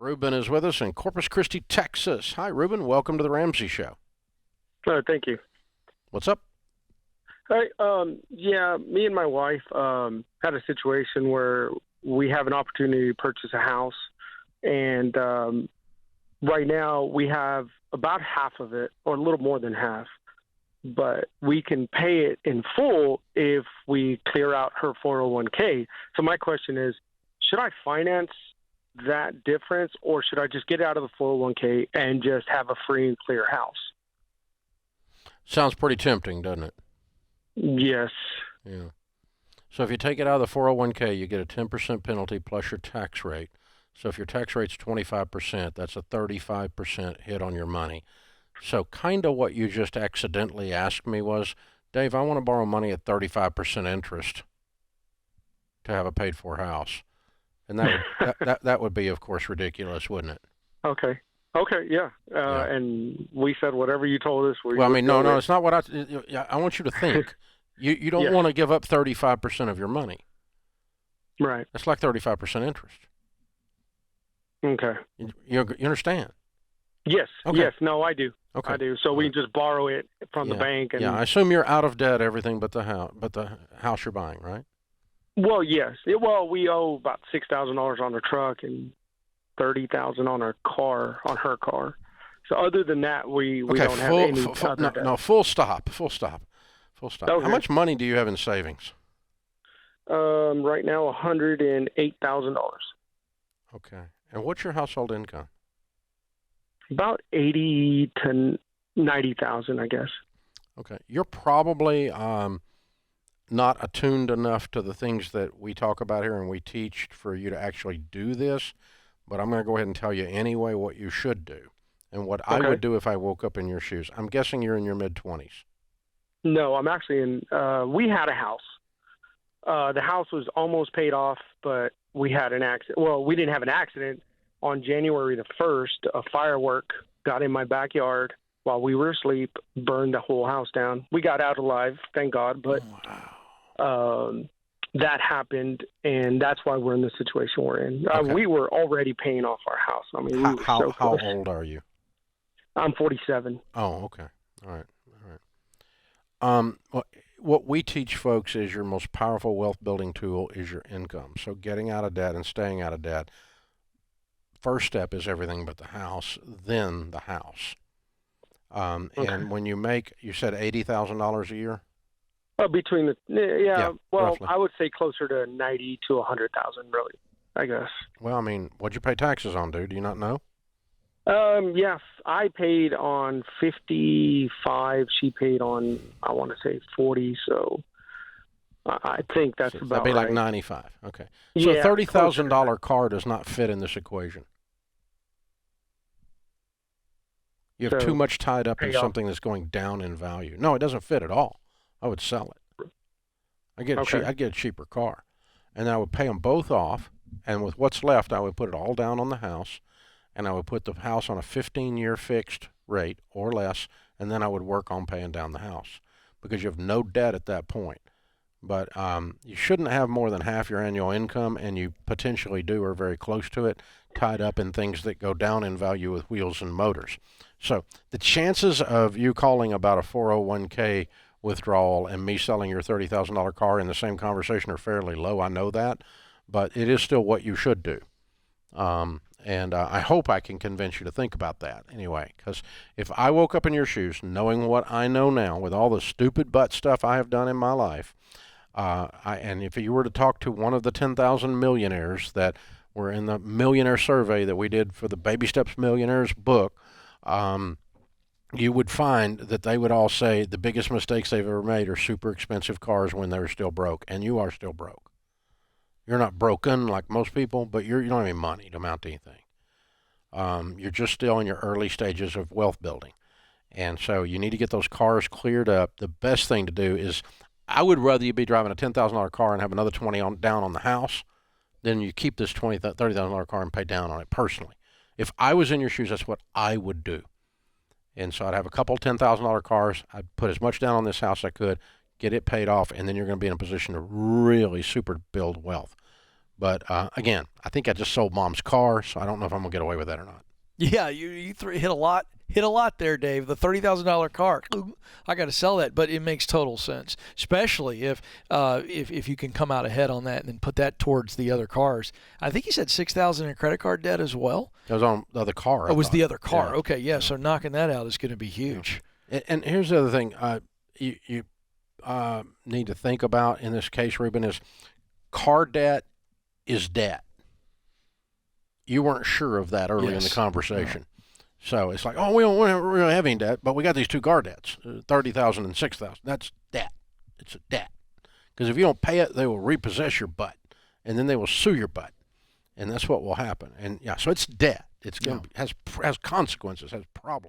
Ruben is with us in Corpus Christi, Texas. Hi, Ruben. Welcome to the Ramsey Show. Thank you. What's up? Hey, yeah, me and my wife had a situation where we have an opportunity to purchase a house, and right now we have about half of it, or a little more than half, but we can pay it in full if we clear out her 401k. So my question is, should I finance that difference, or should I just get out of the 401k and just have a free and clear house? Sounds pretty tempting, doesn't it? Yes. Yeah. So if you take it out of the 401k, you get a 10% penalty plus your tax rate. So if your tax rate's 25%, that's a 35% hit on your money. So kind of what you just accidentally asked me was, Dave, I want to borrow money at 35% interest to have a paid-for house. And that would be, of course, ridiculous, wouldn't it? Okay. Okay. Yeah. Yeah. And we said whatever you told us. Well, I mean, no, it's not what I want you to think. You don't Yes. want to give up 35% of your money. Right. That's like 35% interest. Okay. You understand? Yes. Okay. Yes. No, I do. Okay. I do. So we can just borrow it from the bank. And, yeah, I assume you're out of debt, everything but the house you're buying, right? Well, yes. Well, we owe about $6,000 on the truck and $30,000 on our car, on her car. So other than that, we don't have any other debt. No, full stop. Okay. How much money do you have in savings? Right now, $108,000. Okay. And what's your household income? About 80 to 90,000, I guess. Okay. You're probably not attuned enough to the things that we talk about here and we teach for you to actually do this, but I'm going to go ahead and tell you anyway what you should do and what I would do if I woke up in your shoes. I'm guessing you're in your mid-20s. No, I'm actually in. We had a house. The house was almost paid off, but we had an accident. Well, we didn't have an accident. On January the 1st, a firework got in my backyard while we were asleep, burned the whole house down. We got out alive, thank God, but that happened, and that's why we're in the situation we're in. Okay. We were already paying off our house. I mean, how old are you? I'm 47. Oh, okay. All right. What we teach folks is your most powerful wealth building tool is your income. So getting out of debt and staying out of debt. First step is everything but the house, then the house. Okay. And when you make, you said $80,000 a year? Between well, roughly. I would say closer to 90 to 100,000, really, I guess. Well, I mean, what'd you pay taxes on, dude? Do you not know? Yes, I paid on 55. She paid on, I want to say 40. So I think that's about That'd be like right. 95. Okay. So Yeah, a $30,000 car does not fit in this equation. You have So, too much tied up in pay off. something that's going down in value. No, it doesn't fit at all. I would sell it. I'd get a cheaper car. And I would pay them both off. And with what's left, I would put it all down on the house. And I would put the house on a 15-year fixed rate or less. And then I would work on paying down the house because you have no debt at that point. But you shouldn't have more than half your annual income, and you potentially do or very close to it, tied up in things that go down in value with wheels and motors. So the chances of you calling about a 401k withdrawal and me selling your $30,000 car in the same conversation are fairly low. I know that, but it is still what you should do. And I hope I can convince you to think about that anyway, because if I woke up in your shoes knowing what I know now with all the stupid butt stuff I have done in my life, and if you were to talk to one of the 10,000 millionaires that were in the millionaire survey that we did for the Baby Steps Millionaires book, you would find that they would all say the biggest mistakes they've ever made are super expensive cars when they were still broke, and you are still broke. You're not broken like most people, but you don't have any money to amount to anything. You're just still in your early stages of wealth building. And so you need to get those cars cleared up. The best thing to do is, I would rather you be driving a $10,000 car and have another 20 down on the house than you keep this $30,000 car and pay down on it personally. If I was in your shoes, that's what I would do. And so I'd have a couple $10,000 cars. I'd put as much down on this house as I could, get it paid off, and then you're going to be in a position to really super build wealth. But again, I think I just sold Mom's car, so I don't know if I'm gonna get away with that or not. Yeah, you hit a lot. Hit a lot there, Dave. The $30,000 car. I got to sell that, but it makes total sense, especially if you can come out ahead on that and then put that towards the other cars. I think you said $6,000 in credit card debt as well. It was on the other car. It was the other car. Yeah. Okay, yeah. So knocking that out is going to be huge. Yeah. And here's the other thing you need to think about in this case, Ruben, is car debt is debt. You weren't sure of that early in the conversation. So it's like, we don't really have any debt, but we got these two car debts, $30,000 and $6,000. That's debt. It's a debt. Because if you don't pay it, they will repossess your butt, and then they will sue your butt, and that's what will happen. And yeah, so it's debt. It's going to has consequences, has problems.